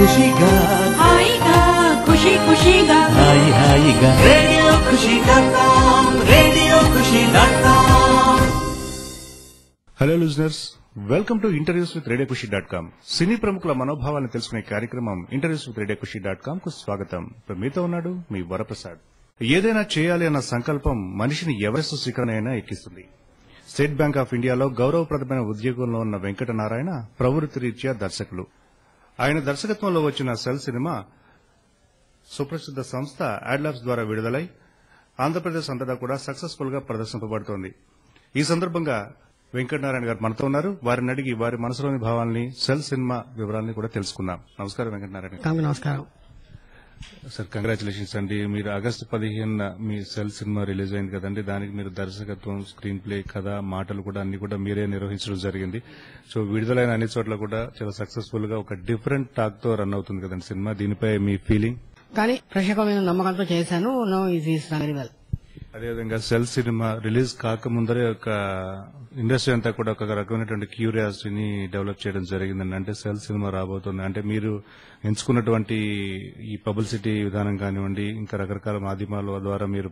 ఖుషిగా హాయిగా ఖుషి ఖుషిగా హాయి హాయిగా రేడియో ఖుషి.com రేడియో ఖుషి.com. Hello listeners, welcome to interviews with radio ఖుషి.com. సినీ ప్రముఖుల మనోభావాలను తెలుసుకునే కార్యక్రమం ఇంటర్వ్యూస్ విత్ రేడియో ఖుషి.com కు స్వాగతం. ఇప్పుడు మీతో ఉన్నాడు మీ వరప్రసాద్. ఏదైనా చేయాలి అన్న సంకల్పం మనిషిని ఎవరెస్ట్ శిఖరమైనా ఎక్కిస్తుంది. స్టేట్ బ్యాంక్ ఆఫ్ ఇండియాలో గౌరవప్రదమైన ఉద్యోగంలో ఉన్న వెంకటనారాయణ ప్రవృత్తి రీత్యా దర్శకులు. ఆయన దర్శకత్వంలో వచ్చిన సెల్ సినిమా సుప్రసిద్ధ సంస్థ యాడ్లాబ్స్ ద్వారా విడుదలై ఆంధ్రప్రదేశ్ అంతటా కూడా సక్సెస్ఫుల్ గా ప్రదర్శింపబడుతోంది. ఈ సందర్భంగా వెంకటనారాయణ గారు మనతో ఉన్నారు. వారిని అడిగి వారి మనసులోని భావాలని, సెల్ సినిమా వివరాలని కూడా తెలుసుకుందాం. నమస్కారం వెంకటనారాయణ గారు. నమస్కారం సార్, కంగ్రాచులేషన్స్ అండి. మీరు ఆగస్టు 15 మీ సెల్ సినిమా రిలీజ్ అయింది కదండి. దానికి మీరు దర్శకత్వం, స్క్రీన్ ప్లే, కథ, మాటలు కూడా అన్ని కూడా మీరే నిర్వహించడం జరిగింది. సో విడుదలైన అన్ని చోట్ల కూడా చాలా సక్సెస్ఫుల్ గా ఒక డిఫరెంట్ టాక్ తో రన్ అవుతుంది కదండి సినిమా. దీనిపై మీ ఫీలింగ్? కానీ ప్రేక్షకుల మీద నమ్మకంతో చేశాను. No is very well. అదేవిధంగా సెల్ సినిమా రిలీజ్ కాకముందరే ఒక ఇండస్ట్రీ అంతా కూడా ఒక రకమైనటువంటి క్యూరియాసిటీని డెవలప్ చేయడం జరిగిందండి. అంటే సెల్ సినిమా రాబోతుంది అంటే మీరు ఎంచుకున్నటువంటి ఈ పబ్లిసిటీ విధానం కానివ్వండి, ఇంకా రకరకాల మాధ్యమాల ద్వారా మీరు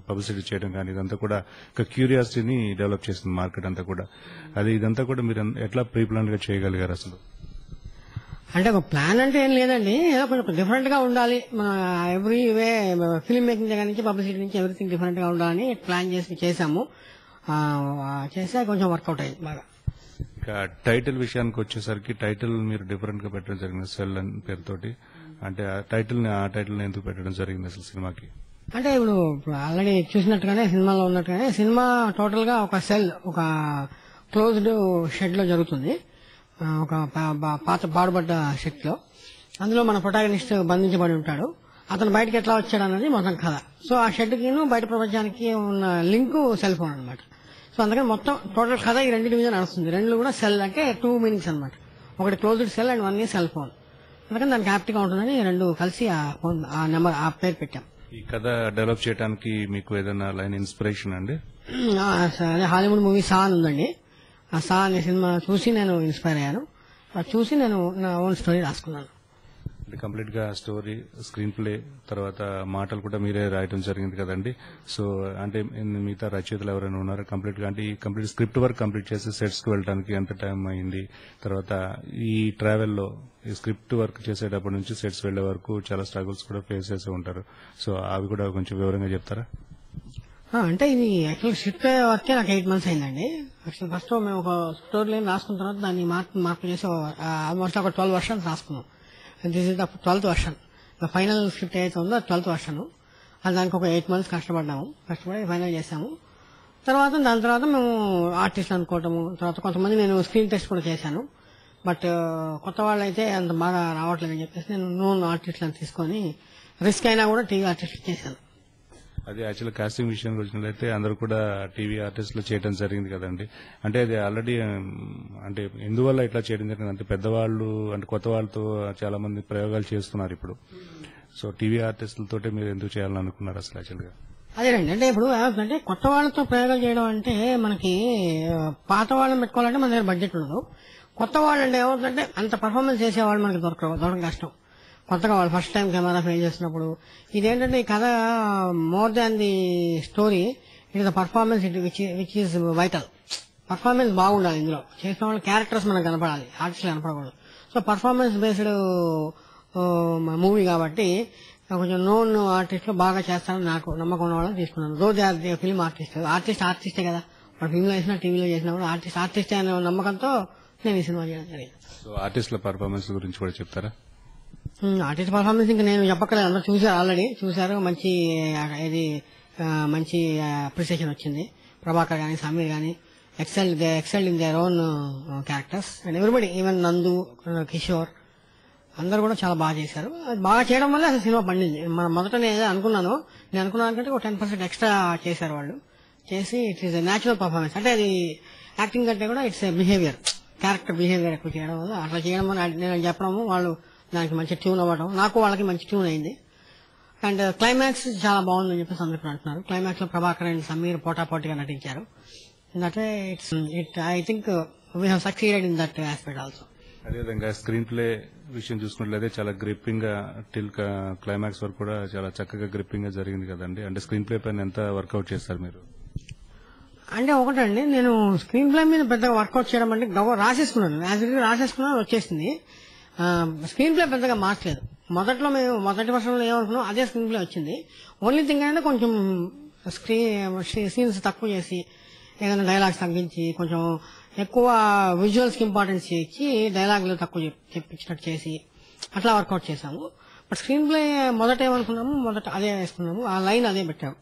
పబ్లిసిటీ చేయడం కానీ, ఇదంతా కూడా ఒక క్యూరియాసిటీని డెవలప్ చేస్తుంది మార్కెట్ అంతా కూడా. ఇదంతా కూడా మీరు ఎట్లా ప్రీ ప్లాన్ గా చేయగలిగారు అసలు? అంటే ఒక ప్లాన్ అంటే ఏం లేదండి, ఏదో కొంచెం డిఫరెంట్ గా ఉండాలి. మన ఎవ్రీ వే ఫిల్మ్ మేకింగ్ దగ్గర నుంచి పబ్లిసిటీ నుంచి ఎవ్రీథింగ్ డిఫరెంట్ గా ఉండాలని ప్లాన్ చేసి చేశాము. చేస్తే కొంచెం వర్కౌట్ అయ్యింది బాగా. ఇంకా టైటిల్ విషయానికి వచ్చేసరికి టైటిల్ మీరు డిఫరెంట్ గా పెట్టడం జరిగింది సెల్ అని పేరుతోటి. అంటే ఆ టైటిల్ ని ఎందుకు పెట్టడం జరిగింది అసలు సినిమాకి? అంటే ఇప్పుడు ఆల్రెడీ చూసినట్టుగానే సినిమాలో ఉన్నట్టుగానే సినిమా టోటల్ గా ఒక సెల్, ఒక క్లోజ్డ్ షెడ్ లో జరుగుతుంది. ఒక పాత పాడుబడ్డ షెడ్ లో. అందులో మన ప్రొటాగనిస్ట్ బంధించబడి ఉంటాడు. అతను బయటకు ఎట్లా వచ్చాడు అన్నది మొత్తం కథ. సో ఆ షెడ్ కి బయట ప్రపంచానికి ఉన్న లింక్ సెల్ ఫోన్ అనమాట. సో అందుకని మొత్తం టోటల్ కథ ఈ రెండింటి మీద నడుస్తుంది. రెండు కూడా సెల్ అంటే 2 మీనింగ్స్ అనమాట. ఒకటి closed cell and 1 cell phone. అందుకని దానికి యాప్ట్ గా ఉంటుందని రెండు కలిసి ఆ నెంబర్ ఆ పేరు పెట్టాం. ఈ కథ డెవలప్ చేయడానికి మీకు ఏదైనా లైన్ ఇన్స్పిరేషన్ అండి? అదే హాలీవుడ్ మూవీ సా అని ఉందండి. ఆ సా అనే సినిమా చూసి నేను ఇన్స్పైర్ అయ్యాను. అది చూసి నేను నా ఓన్ స్టోరీ రాసుకున్నాను. కంప్లీట్ గా స్టోరీ, స్క్రీన్ ప్లే, తర్వాత మాటలు కూడా మీరే రాయటం జరిగింది కదండి. సో అంటే మిగతా రచయితలు ఎవరైనా ఉన్నారా కంప్లీట్ గా? అంటే ఈ కంప్లీట్ స్క్రిప్ట్ వర్క్ కంప్లీట్ చేసి సెట్స్ కు వెళ్ళడానికి ఎంత టైం అయింది? తర్వాత ఈ ట్రావెల్ లో ఈ స్క్రిప్ట్ వర్క్ చేసేటప్పటి నుంచి సెట్స్ వెళ్లే వరకు చాలా స్ట్రగుల్స్ కూడా ఫేస్ చేసి ఉంటారు. సో అవి కూడా కొంచెం వివరంగా చెప్తారా? అంటే ఇది యాక్చువల్ స్క్రిప్ట్ వర్కే నాకు 8 months అయిందండి. యాక్చువల్ ఫస్ట్ మేము ఒక స్టోరీ లైన్ రాసుకున్న తర్వాత దాన్ని మార్పు చేసి ఆల్మోస్ట్ ఒక 12 versions రాసుకున్నాం. This is the 12th version. Final script ఏదైతే ఉందో 12th version. అది దానికి ఒక 8 months కష్టపడి ఫైనల్ చేశాము. దాని తర్వాత మేము ఆర్టిస్ట్ అనుకోవటము, తర్వాత కొంతమంది నేను స్క్రీన్ టెస్ట్ కూడా చేశాను. బట్ కొత్త వాళ్ళు అయితే అంత బాగా రావట్లేదని చెప్పేసి నేను నోన్ ఆర్టిస్ట్లను తీసుకొని రిస్క్ అయినా కూడా టీవీ ఆర్టిస్ట్ చేశాను. అది యాక్చువల్ కాస్టింగ్ విషయానికి వచ్చినట్లయితే అందరూ కూడా టీవీ ఆర్టిస్టులు చేయడం జరిగింది కదండి. అంటే అది ఆల్రెడీ అంటే ఎందువల్ల ఇట్లా చేయడం జరిగింది అంటే పెద్దవాళ్ళు అంటే కొత్త వాళ్ళతో చాలా మంది ప్రయోగాలు చేస్తున్నారు ఇప్పుడు. సో టీవీ ఆర్టిస్టులతోటే మీరు ఎందుకు చేయాలని అనుకున్నారు అసలు యాక్చువల్ గా? అదేనండి, అంటే ఇప్పుడు ఏమవుతుందంటే కొత్త వాళ్ళతో ప్రయోగాలు చేయడం అంటే మనకి పాత వాళ్ళని పెట్టుకోవాలంటే మన దగ్గర బడ్జెట్ ఉండదు. కొత్త వాళ్ళు అంటే ఏమవుతుందంటే అంత పర్ఫార్మెన్స్ చేసేవాళ్ళు మనకి దొరకడం కష్టం. కొత్తగా వాళ్ళు ఫస్ట్ టైం కెమెరా ఫేస్ చేస్తున్నప్పుడు ఇదేంటంటే ఈ కథ more than the story, it is the performance which is vital. Performance బాగుండాలి. ఇందులో చేసిన వాళ్ళ క్యారెక్టర్స్ మనకు కనపడాలి, ఆర్టిస్టులు కనపడకూడదు. సో పర్ఫార్మెన్స్ బేస్డ్ మూవీ కాబట్టి కొంచెం నోన్ ఆర్టిస్టులు బాగా చేస్తారని నాకు నమ్మకం ఉన్న వాళ్ళని తీసుకున్నాను. రోజు ఫిల్మ్ ఆర్టిస్టే కదా, వాడు ఫిల్మ్ లో చేసినా టీవీలో చేసినా కూడా ఆర్టిస్టే అనే నమ్మకంతో నేను ఈ సినిమా చేయడం జరిగింది. సో ఆర్టిస్టుల పర్ఫార్మెన్స్ గురించి కూడా చెప్తారా? ఆర్టిస్ట్ పర్ఫార్మెన్స్ ఇంకా నేను చెప్పక్కలేదు, అందరూ చూసారు, ఆల్రెడీ చూసారు. మంచి అప్రిసియేషన్ వచ్చింది. ప్రభాకర్ గానీ, సమీర్ గానీ excelled in their own characters and everybody, even నందు, కిషోర్ అందరూ కూడా చాలా బాగా చేశారు. అది బాగా చేయడం వల్ల అసలు సినిమా పండింది. మొదట నేను అనుకున్నాను కంటే ఒక 10% ఎక్స్ట్రా చేశారు వాళ్ళు. చేసి ఇట్ ఈస్ న్యాచురల్ పర్ఫార్మెన్స్. అంటే అది యాక్టింగ్ కంటే కూడా ఇట్స్ బిహేవియర్, క్యారెక్టర్ బిహేవియర్ ఎక్కువ చేయడం వల్ల అట్లా చేయడం వల్ల నేను చెప్పడము, వాళ్ళు దానికి మంచి ట్యూన్ అవ్వడం, నాకు వాళ్ళకి మంచి ట్యూన్ అయింది. అండ్ క్లైమాక్స్ చాలా బాగుందని చెప్పేసి అందరూ అంటున్నారు. క్లైమాక్స్ లో ప్రభాకర్ అండ్ సమీర్ పోటాపోటీగా నటించారు. That I think we have succeeded in that aspect also. అదేవిధంగా స్క్రీన్ ప్లే విషయం చూసుకున్నట్లయితే చాలా గ్రిప్పింగ్ గా టిల్ క్లైమాక్స్ వరకు కూడా చాలా చక్కగా గ్రిప్పింగ్ గా జరిగింది కదండి. అంటే స్క్రీన్ ప్లే పైన ఎంత వర్కౌట్ చేస్తారు మీరు? అంటే ఒకటండి, నేను స్క్రీన్ ప్లే మీద పెద్దగా వర్కౌట్ చేయడం అంటే రాసేసుకున్నాను, రాసేసుకున్నాను, వచ్చేసింది. స్క్రీన్ ప్లే పెద్దగా మార్చలేదు. మొదట్లో మేము మొదటి వర్షంలో ఏమనుకున్నాం అదే స్క్రీన్ ప్లే వచ్చింది. ఓన్లీ థింగ్ అంటే కొంచెం సీన్స్ తక్కువ చేసి, ఏదైనా డైలాగ్స్ తగ్గించి, కొంచెం ఎక్కువ విజువల్స్ కి ఇంపార్టెన్స్ ఇచ్చి డైలాగులు తక్కువ చెప్పించినట్టు చేసి అట్లా వర్కౌట్ చేశాము. బట్ స్క్రీన్ ప్లే మొదట ఏమనుకున్నాము, మొదట అదే వేసుకున్నాము, ఆ లైన్ అదే పెట్టాము.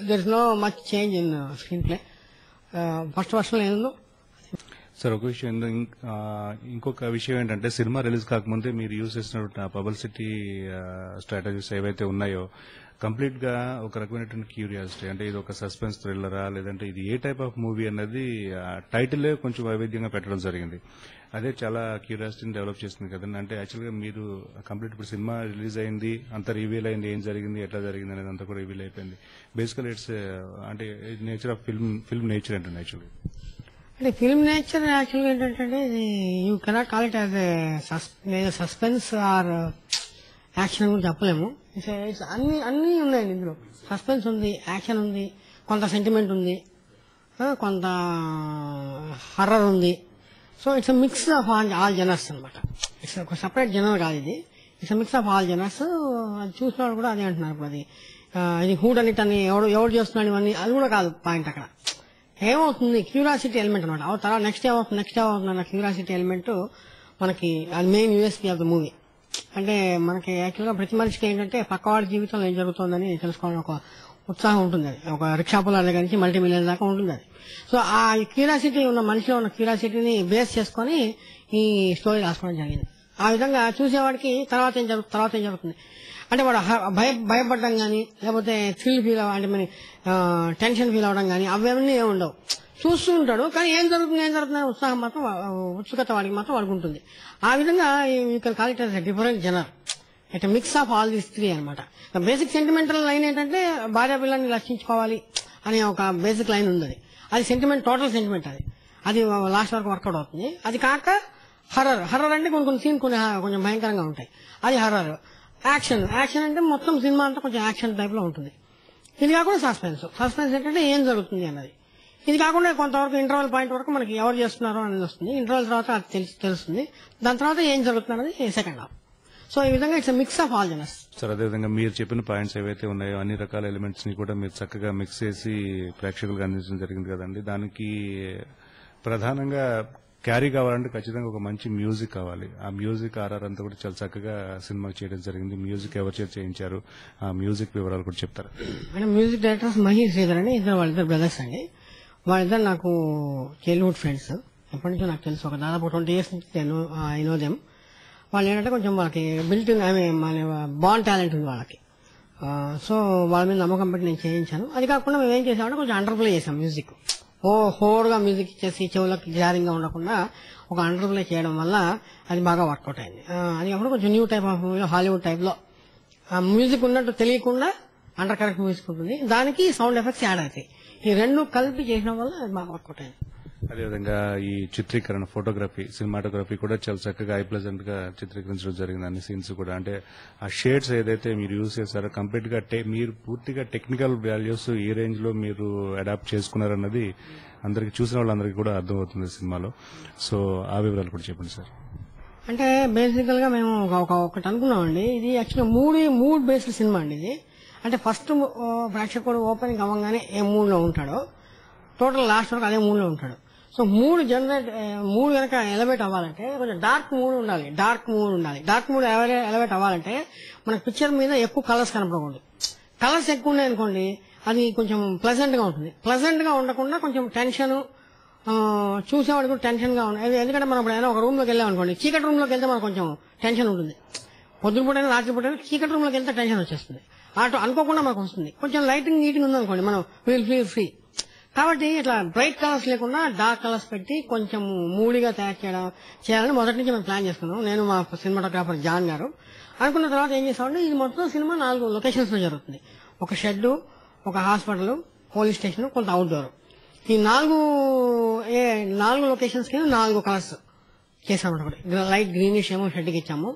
There is no much change in screenplay. First వర్షంలో ఏందో. సార్ ఒక విషయం ఇంకొక విషయం ఏంటంటే సినిమా రిలీజ్ కాకముందే మీరు యూజ్ చేసిన పబ్లిసిటీ స్ట్రాటజీస్ ఏవైతే ఉన్నాయో కంప్లీట్ గా ఒక రకమైనటువంటి క్యూరియాసిటీ, అంటే ఇది ఒక సస్పెన్స్ థ్రిల్లరా లేదంటే ఇది ఏ టైప్ ఆఫ్ మూవీ అన్నది టైటిల్ కొంచెం వైవిధ్యంగా పెట్టడం జరిగింది. అదే చాలా క్యూరియాసిటీని డెవలప్ చేస్తుంది కదండి. అంటే యాక్చువల్ గా మీరు కంప్లీట్ ఇప్పుడు సినిమా రిలీజ్ అయింది, అంత రివీల్ అయింది, ఏం జరిగింది, ఎట్లా జరిగింది అనేది అంతా కూడా రివీల్ అయిపోయింది. బేసికల్ ఇట్స్ అంటే నేచర్ ఆఫ్ ఫిల్మ్ నేచర్ ఏంటండి యాక్చువల్లీ. అంటే ఫిల్మ్ నేచర్ యాక్చువల్గా ఏంటంటే you cannot call it as suspense or action కూడా చెప్పలేము. అన్ని ఉన్నాయండి ఇందులో. సస్పెన్స్ ఉంది, యాక్షన్ ఉంది, కొంత సెంటిమెంట్ ఉంది, కొంత హర్రర్ ఉంది. So it's mix of all genres అనమాట. ఇట్స్ ఒక సపరేట్ జనర్ కాదు ఇది, it's mix of all genres. అది చూసిన వాళ్ళు కూడా అదే అంటున్నారు. ఇప్పుడు అది హూడ్ అనిట్ అని ఎవడు చేస్తున్నాడు ఇవన్నీ అది కూడా కాదు పాయింట్. అక్కడ ఏమవుతుంది, క్యూరియాసిటీ ఎలిమెంట్ అనమాట. తర్వాత నెక్స్ట్ ఏమవుతుంది అన్న క్యూరియాసిటీ ఎలిమెంట్ మనకి అది main USP of the movie. అంటే మనకి యాక్చువల్గా ప్రతి మనిషికి ఏంటంటే పక్కవాడి జీవితంలో ఏం జరుగుతుందని తెలుసుకోవాలని ఒక ఉత్సాహం ఉంటుంది. అది ఒక రిక్షా పుల్లాల దగ్గర నుంచి మల్టీ మిలియన్ దాకా ఉంటుంది అది. సో ఆ క్యూరియాసిటీ ఉన్న మనిషిలో ఉన్న క్యూరియాసిటీని బేస్ చేసుకుని ఈ స్టోరీ రాసుకోవడం జరిగింది. ఆ విధంగా చూసేవాడికి తర్వాత ఏం జరుగుతుంది అంటే వాడు భయపడడం కానీ లేకపోతే థ్రిల్ ఫీల్ అంటే మన టెన్షన్ ఫీల్ అవడం కానీ అవన్నీ ఏమి ఉండవు. చూస్తూ ఉంటాడు కానీ ఏం జరుగుతుంది ఉత్సాహం మాత్రం ఉత్సుకత వాడికి మాత్రం వాడికి ఉంటుంది. ఆ విధంగా you can call it as a different genre, it mix of all these three అనమాట. బేసిక్ సెంటిమెంటల్ లైన్ ఏంటంటే భార్య పిల్లల్ని రక్షించుకోవాలి అనే ఒక బేసిక్ లైన్ ఉంది. అది సెంటిమెంట్, టోటల్ సెంటిమెంట్. అది లాస్ట్ వరకు వర్కౌట్ అవుతుంది. అది కాక హర్రర్ అంటే కొన్ని సీన్ కొంచెం భయంకరంగా ఉంటాయి, అది హర్రర్. యాక్షన్ అంటే మొత్తం సినిమా అంతా కొంచెం యాక్షన్ టైప్ లో ఉంటుంది. ఇది కాకుండా సస్పెన్స్ ఏంటంటే ఏం జరుగుతుంది అన్నది. ఇది కాకుండా కొంతవరకు ఇంటర్వల్ పాయింట్ వరకు మనకి ఎవరు చేస్తున్నారో అనేది వస్తుంది. ఇంటర్వల్ తర్వాత అది తెలుస్తుంది. దాని తర్వాత ఏం జరుగుతుంది అనేది సెకండ్ హాఫ్. సో ఈ విధంగా it's mix of all genres. Sir అదేవిధంగా మీరు చెప్పిన పాయింట్స్ ఏవైతే ఉన్నాయో అన్ని రకాల ఎలిమెంట్స్ ని కూడా మీరు చక్కగా మిక్స్ చేసి ప్రేక్షకులకు అందించడం జరిగింది కదండి. దానికి ప్రధానంగా క్యారీ కావాలంటే ఖచ్చితంగా ఒక మంచి మ్యూజిక్ కావాలి. ఆ మ్యూజిక్ ఆర్ఆర్ అంతా కూడా చాలా చక్కగా సినిమాకి చేయడం జరిగింది. మ్యూజిక్ ఎవరు చేయించారు, ఆ మ్యూజిక్ వివరాలు కూడా చెప్తారు. మ్యూజిక్ డైరెక్టర్స్ మహేష్ శ్రీధర్ అని వాళ్ళిద్దరు బ్రదర్స్ అండి. వాళ్ళిద్దరు నాకు చైల్డ్హుడ్ ఫ్రెండ్స్, ఎప్పటి నుంచో నాకు తెలుసు. ఒక దాదాపు 20 years నుంచి ఐ నో దెమ్. వాళ్ళు ఏంటంటే కొంచెం వాళ్ళకి బిల్ట్ మన బాండ్ టాలెంట్ ఉంది వాళ్ళకి. సో వాళ్ళ మీద నమ్మకం పెట్టి నేను చేయించాను. అది కాకుండా మేము ఏం చేసామంటే కొంచెం అండర్ప్లే చేసాం మ్యూజిక్. హోర్గా మ్యూజిక్ ఇచ్చేసి చెవులకు జారింగ్గా ఉండకుండా ఒక అండర్ప్లే చేయడం వల్ల అది బాగా వర్కౌట్ అయింది. అది కాకుండా కొంచెం న్యూ టైప్ ఆఫ్ మూవీలో హాలీవుడ్ టైప్ లో మ్యూజిక్ ఉన్నట్టు తెలియకుండా అండర్ కరెక్ట్ మ్యూజిక్ ఉంటుంది, దానికి సౌండ్ ఎఫెక్ట్స్ యాడ్ అవుతాయి. ఈ రెండు కలిపి చేయడం వల్ల అది బాగా వర్కౌట్ అయింది. అదేవిధంగా ఈ చిత్రీకరణ, ఫోటోగ్రఫీ, సినిమాటోగ్రఫీ కూడా చాలా చక్కగా ఐ ప్లెజెంట్ గా చిత్రీకరించడం జరిగింది. అన్ని సీన్స్ కూడా అంటే ఆ షేడ్స్ ఏదైతే మీరు యూజ్ చేశారో కంప్లీట్ గా మీరు పూర్తిగా టెక్నికల్ వాల్యూస్ ఈ రేంజ్ లో మీరు అడాప్ట్ చేసుకున్నారన్నది అందరికి చూసిన వాళ్ళందరికీ కూడా అర్థమవుతుంది సినిమాలో. సో ఆ వివరాలు కూడా చెప్పండి సార్. అంటే బేసికల్ గా మేము ఒకటి అనుకున్నామండి. ఇది యాక్చువల్గా మూడ్ బేస్డ్ సినిమా అండి ఇది. అంటే ఫస్ట్ ప్రేక్షకుడు ఓపెనింగ్ అవ్వగానే ఏ మూడ్ లో ఉంటాడో టోటల్ లాస్ట్ వరకు అదే మూడ్ లో ఉంటాడు. సో మూడ్ కనుక ఎలివేట్ అవ్వాలంటే కొంచెం డార్క్ మూడ్ ఉండాలి. డార్క్ మూడ్ ఎలివేట్ అవ్వాలంటే మనకు పిక్చర్ మీద ఎక్కువ కలర్స్ కనపడకూడదు. కలర్స్ ఎక్కువ ఉన్నాయనుకోండి అది కొంచెం ప్లెజెంట్ గా ఉంటుంది. ప్లెజెంట్ గా ఉండకుండా కొంచెం టెన్షన్, చూసేవాడు కూడా టెన్షన్ గా ఉంటుంది. ఎందుకంటే మనం ఇప్పుడు ఏదైనా ఒక రూమ్ లోకి వెళ్ళాం అనుకోండి, చీకటి రూమ్ లోకి వెళ్తే మనకు కొంచెం టెన్షన్ ఉంటుంది. పొద్దున పూటైనా రాత్రి పూటైనా చీకటి రూమ్ లోకి వెళ్తే టెన్షన్ వచ్చేస్తుంది. అటు అనుకోకుండా మనకు వస్తుంది. కొంచెం లైటింగ్ నీటింగ్ ఉందనుకోండి మనం విల్ ఫీల్ ఫ్రీ. కాబట్టి ఇట్లా బ్రైట్ కలర్స్ లేకుండా డార్క్ కలర్స్ పెట్టి కొంచెం మూడీగా చేయాలని మొదటి నుంచి మేము ప్లాన్ చేసుకున్నాం. నేను మా సినిమాటోగ్రాఫర్ జాన్ గారు అనుకున్న తర్వాత ఏం చేసామంటే ఇది మొత్తం సినిమా 4 లొకేషన్స్ లో జరుగుతుంది. ఒక షెడ్, ఒక హాస్పిటల్, పోలీస్ స్టేషన్, కొంత అవుట్డోర్. ఈ 4 లొకేషన్స్ కి 4 కలర్స్ చేసాము ఒకటి లైట్ గ్రీనిష్ ఏమో షెడ్కి ఇచ్చాము.